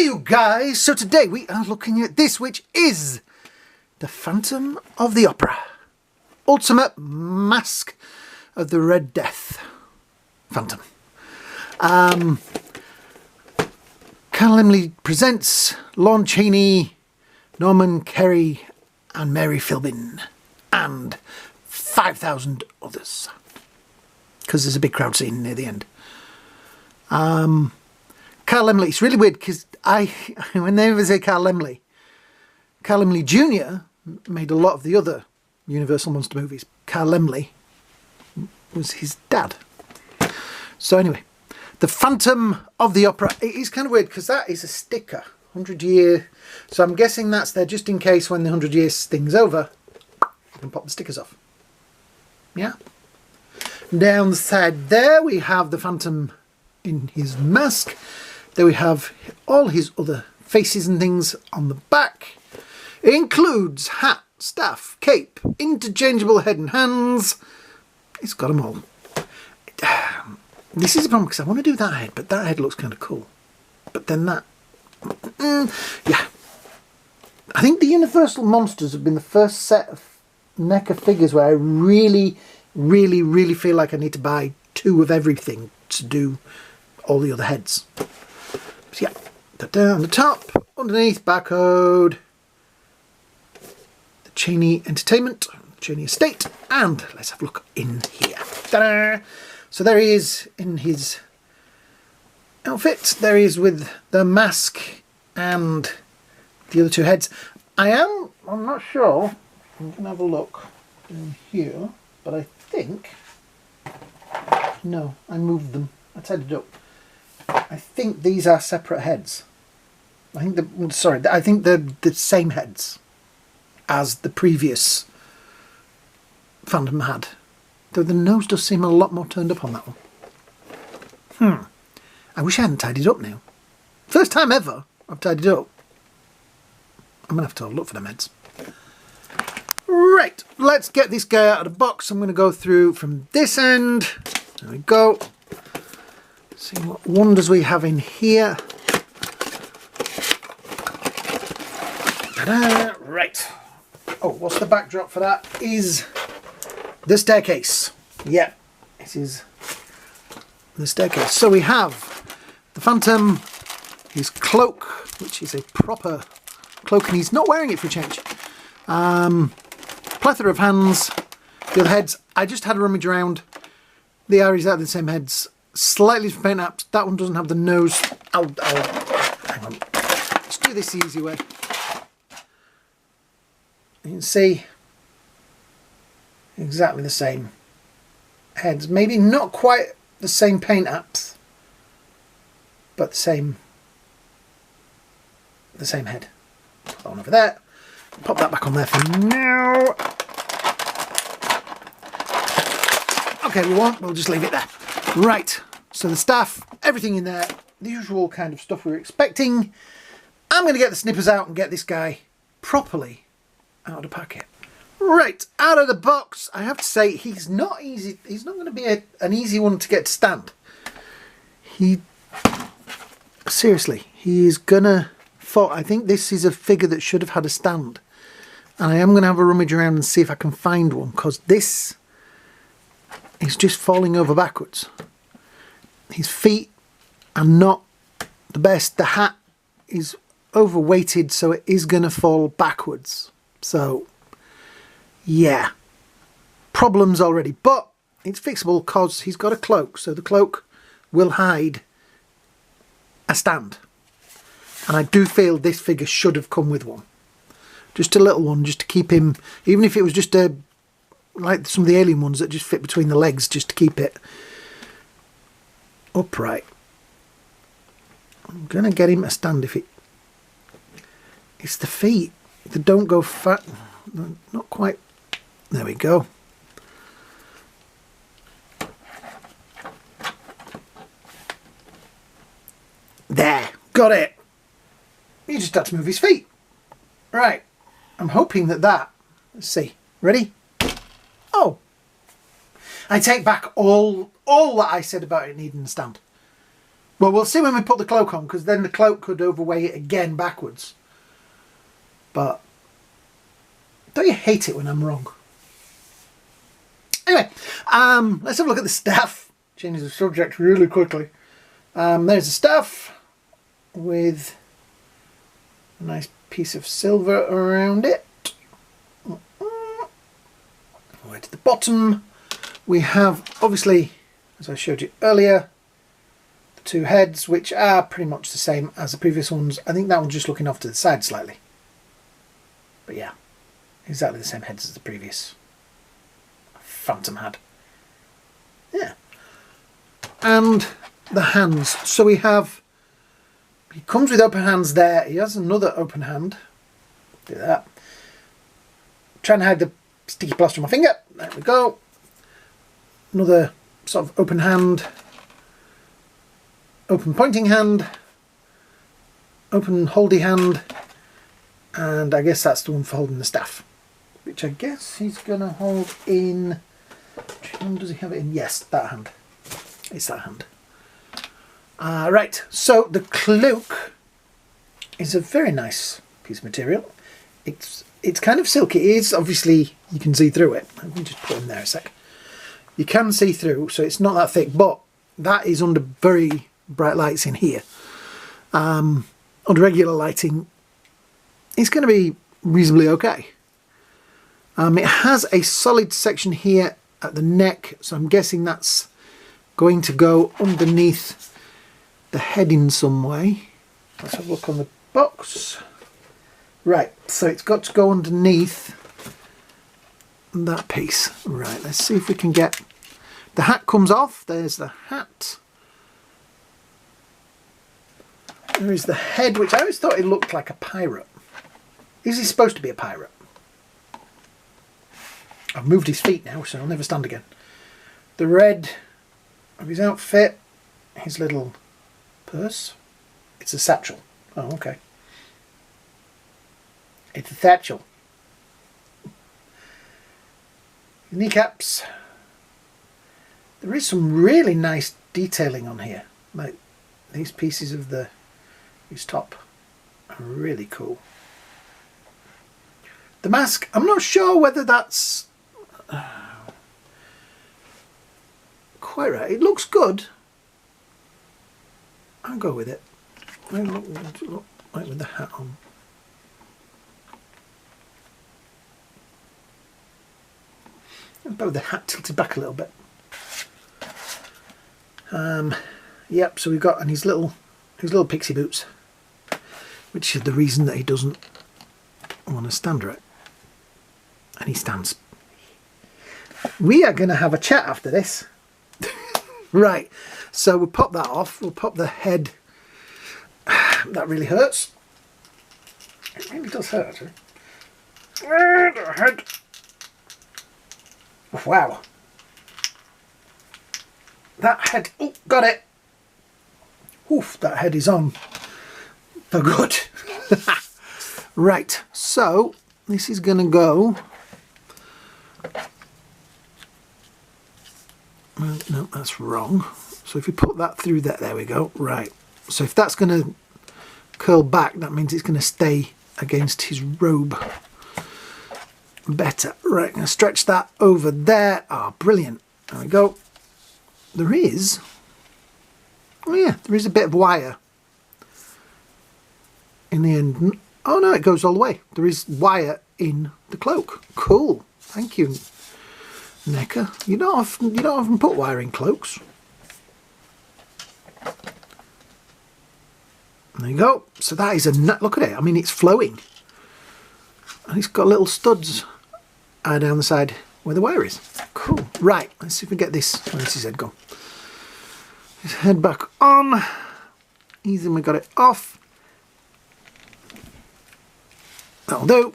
you guys, so today we are looking at this, which is the Phantom of the Opera, ultimate Masque of the Red Death Phantom. Carl Laemmle presents Lon Chaney, Norman Kerry and Mary Philbin and 5,000 others, because there's a big crowd scene near the end. Carl Laemmle, it's really weird because when they ever say Carl Laemmle Jr. made a lot of the other Universal Monster movies. Carl Laemmle was his dad. So anyway, the Phantom of the Opera. It is kind of weird because that is a sticker, 100-year. So I'm guessing that's there just in case when the 100-year thing's over, you can pop the stickers off. Yeah. Down the side there we have the Phantom in his mask. There we have all his other faces and things on the back. It includes hat, staff, cape, interchangeable head and hands. It's got them all. This is a problem because I want to do that head, but that head looks kind of cool. But then that... yeah. I think the Universal Monsters have been the first set of Neca figures where I really feel like I need to buy 2 of everything to do all the other heads. So yeah, on the top, underneath, barcode, the Chaney Entertainment, Chaney Estate, and let's have a look in here. Ta-da! So there he is in his outfit. There he is with the mask and the other 2 heads. I'm not sure. I'm going to have a look in here, but I think, no, I moved them. I tidied up. I think these are separate heads. I think I think they're the same heads as the previous Phantom had. Though the nose does seem a lot more turned up on that one. I wish I hadn't tidied up now. First time ever I've tidied up. I'm going to have to look for them heads. Right, let's get this guy out of the box. I'm going to go through from this end. There we go. See what wonders we have in here. Ta-da! Right. Oh, what's the backdrop for that? Is the staircase. Yeah, it is the staircase. So we have the Phantom, his cloak, which is a proper cloak, and he's not wearing it for a change. Plethora of hands. The other heads, I just had a rummage around. They are exactly the same heads. Slightly different paint apps. That one doesn't have the nose. Hang on. Let's do this the easy way. You can see exactly the same heads. Maybe not quite the same paint apps, but the same head. Put that one over there. Pop that back on there for now. Okay, we won't. We'll just leave it there. Right, so the staff, everything in there, the usual kind of stuff we were expecting. I'm going to get the snippers out and get this guy properly out of the packet. Right, out of the box, I have to say, he's not easy. He's not going to be an easy one to get to stand. Seriously, he is going to fall. I think this is a figure that should have had a stand. And I am going to have a rummage around and see if I can find one, because this... he's just falling over backwards. His feet are not the best. The hat is overweighted, so it is going to fall backwards. So, yeah. Problems already. But it's fixable because he's got a cloak. So the cloak will hide a stand. And I do feel this figure should have come with one. Just a little one, just to keep him... even if it was just a... like some of the alien ones that just fit between the legs, just to keep it upright. I'm going to get him a stand if it... it's the feet that don't go fat. Not quite. There we go. There. Got it. You just had to move his feet. Right. I'm hoping that... let's see. Ready? Oh, I take back all that I said about it needing a stand. Well, we'll see when we put the cloak on, because then the cloak could overweigh it again backwards. But don't you hate it when I'm wrong? Anyway, let's have a look at the staff. Change the subject really quickly. There's the staff with a nice piece of silver around it. Way to the bottom, we have, obviously, as I showed you earlier, the two heads, which are pretty much the same as the previous ones. I think that one's just looking off to the side slightly. But yeah, exactly the same heads as the previous Phantom had. Yeah. And the hands. So we have, he comes with open hands there. He has another open hand. Do that. Trying to hide the sticky plaster on my finger. There we go. Another sort of open hand. Open pointing hand. Open holdy hand. And I guess that's the one for holding the staff. Which I guess he's going to hold in... Which hand does he have it in? Yes, that hand. It's that hand. Right, so the cloak is a very nice piece of material. It's kind of silky. It is, obviously, you can see through it. Let me just put it in there a sec. You can see through, so it's not that thick, but that is under very bright lights in here. Under regular lighting, it's going to be reasonably okay. It has a solid section here at the neck, so I'm guessing that's going to go underneath the head in some way. Let's have a look on the box. Right, so it's got to go underneath that piece. Right, let's see if we can get... The hat comes off. There's the hat. There is the head, which I always thought it looked like a pirate. Is he supposed to be a pirate? I've moved his feet now, so he'll never stand again. The red of his outfit, his little purse. It's a satchel. Oh, okay. It's a satchel. Kneecaps. There is some really nice detailing on here. Like these pieces of his top are really cool. The mask, I'm not sure whether that's quite right. It looks good. I'll go with it. I'll look like with the hat on. About with the hat tilted back a little bit. Yep, so we've got, and his little pixie boots, which is the reason that he doesn't want to stand right. And he stands. We are going to have a chat after this. Right, so we'll pop that off. We'll pop the head. That really hurts. It really does hurt, actually. The head. Wow. That head, oh, got it. Oof, that head is on for good. Right, so this is going to go. No, that's wrong. So if you put that through there we go. Right. So if that's going to curl back, that means it's going to stay against his robe better. Right, I'm going to stretch that over there. Ah, brilliant. There we go. There is, oh yeah, there is a bit of wire in the end. Oh no, it goes all the way. There is wire in the cloak. Cool. Thank you, Neca. You don't often put wire in cloaks. There you go. So that is a nut. Look at it. I mean, it's flowing, and it's got little studs down the side where the wire is. Cool. Right. Let's see if we get this. Where's his head gone? His head back on. Easy. We got it off. That'll do.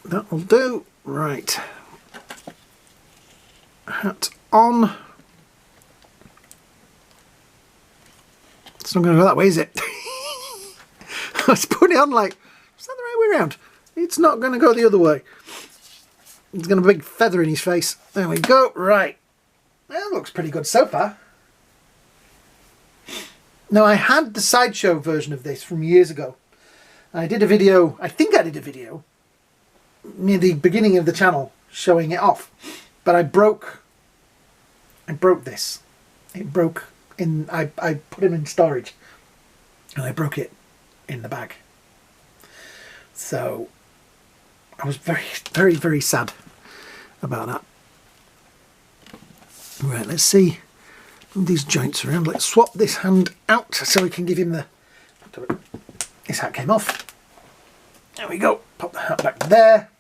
That'll do. Right. Hat on. It's not going to go that way, is it? I was putting it on like, is that the right way around? It's not going to go the other way. He's got a big feather in his face. There we go. Right. That looks pretty good so far. Now, I had the sideshow version of this from years ago. I did a video, I think I did a video near the beginning of the channel showing it off, but I broke this. It broke in, I put him in storage and I broke it in the bag. So I was very, very, very sad about that. Right, let's see. Move these joints around. Let's swap this hand out so we can give him the... This hat came off. There we go. Pop the hat back there.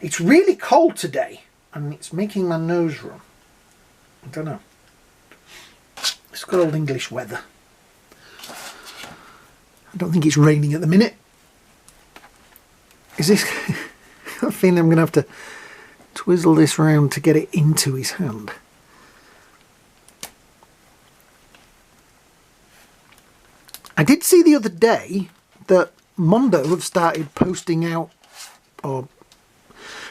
It's really cold today and it's making my nose run. I don't know. It's good old English weather. I don't think it's raining at the minute. Is this... I think I'm going to have to twizzle this round to get it into his hand. I did see the other day that Mondo have started posting out, or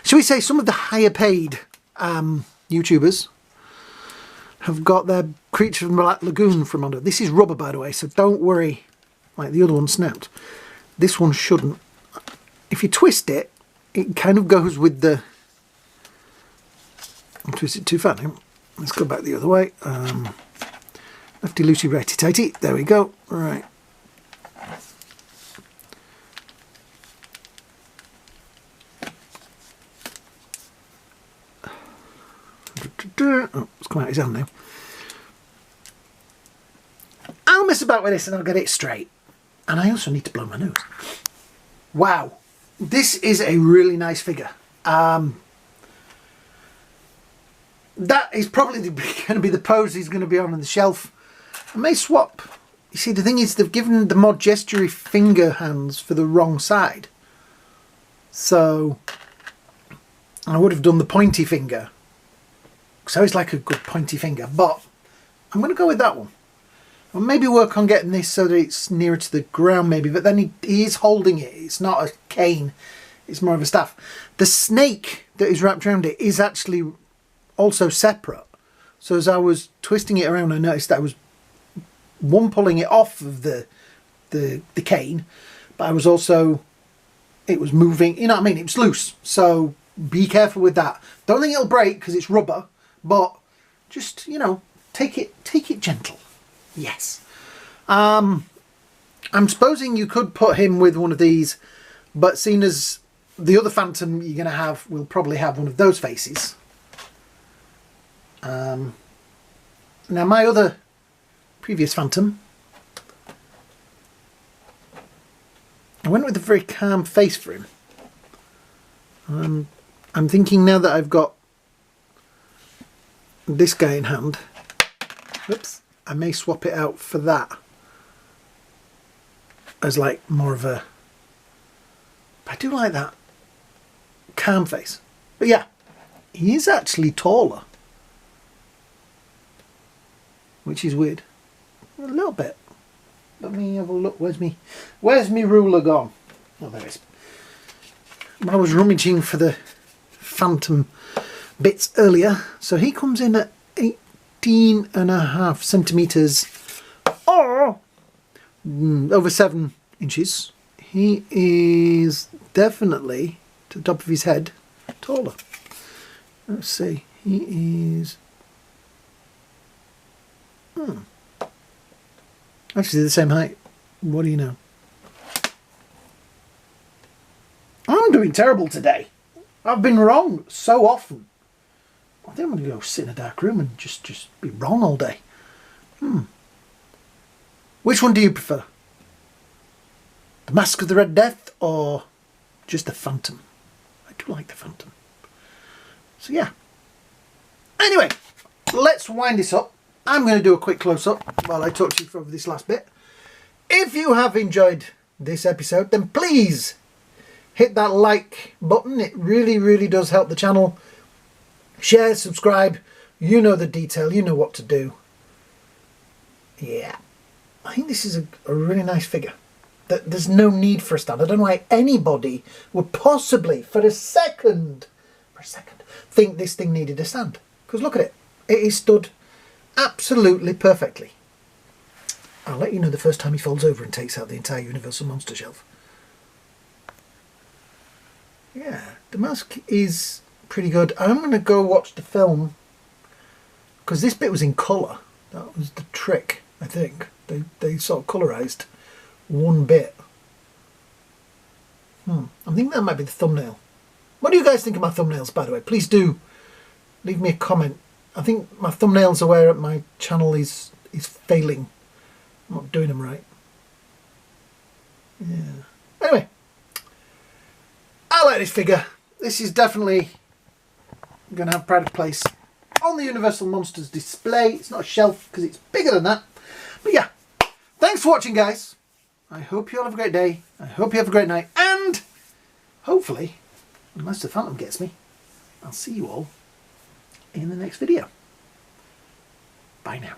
shall we say some of the higher paid YouTubers have got their Creature from Black Lagoon from Mondo. This is rubber, by the way, so don't worry, like the other one snapped. This one shouldn't. If you twist it, it kind of goes with the... I'll twist it too far now. Let's go back the other way. Lefty loosey, righty tighty. There we go. Right. Oh, it's come out his hand now. I'll mess about with this and I'll get it straight. And I also need to blow my nose. Wow. This is a really nice figure. That is probably going to be the pose he's going to be on the shelf. I may swap. You see, the thing is, they've given the more gestury finger hands for the wrong side. So I would have done the pointy finger. So it's like a good pointy finger. But I'm going to go with that one. I'll maybe work on getting this so that it's nearer to the ground maybe. But then he is holding it. It's not a cane. It's more of a staff. The snake that is wrapped around it is actually also separate. So as I was twisting it around, I noticed that I was pulling it off of the cane, but I was also, it was moving, you know what I mean, it was loose. So be careful with that. Don't think it'll break because it's rubber, but just, you know, take it gentle. Yes. I'm supposing you could put him with one of these, but seeing as the other Phantom you're going to have will probably have one of those faces. Now my other previous Phantom, I went with a very calm face for him. I'm thinking now that I've got this guy in hand, whoops, I may swap it out for that as like more of a, I do like that calm face. But yeah, he is actually taller, which is weird. A little bit. Let me have a look. Where's me ruler gone? Oh, there it is. I was rummaging for the Phantom bits earlier. So he comes in at 18.5 centimetres, or over 7 inches. He is definitely, to the top of his head, taller. Let's see. He is... Actually, the same height. What do you know? I'm doing terrible today. I've been wrong so often. I think I'm going to go sit in a dark room and just be wrong all day. Which one do you prefer? The Masque of the Red Death or just the Phantom? I do like the Phantom. So yeah. Anyway, let's wind this up. I'm going to do a quick close-up while I talk to you over this last bit. If you have enjoyed this episode, then please hit that like button. It really, really does help the channel. Share, subscribe. You know the detail. You know what to do. Yeah. I think this is a really nice figure. There's no need for a stand. I don't know why anybody would possibly, for a second, think this thing needed a stand. Because look at it. It is stood absolutely perfectly. I'll let you know the first time he falls over and takes out the entire Universal Monster shelf. Yeah, the Masque is pretty good. I'm going to go watch the film, because this bit was in colour. That was the trick, I think. They sort of colourised one bit. I think that might be the thumbnail. What do you guys think of my thumbnails, by the way? Please do leave me a comment. I think my thumbnails are where my channel is failing. I'm not doing them right. Yeah. Anyway, I like this figure. This is definitely going to have pride of place on the Universal Monsters display. It's not a shelf because it's bigger than that. But yeah, thanks for watching, guys. I hope you all have a great day. I hope you have a great night. And hopefully, unless the Phantom gets me, I'll see you all in the next video. Bye now.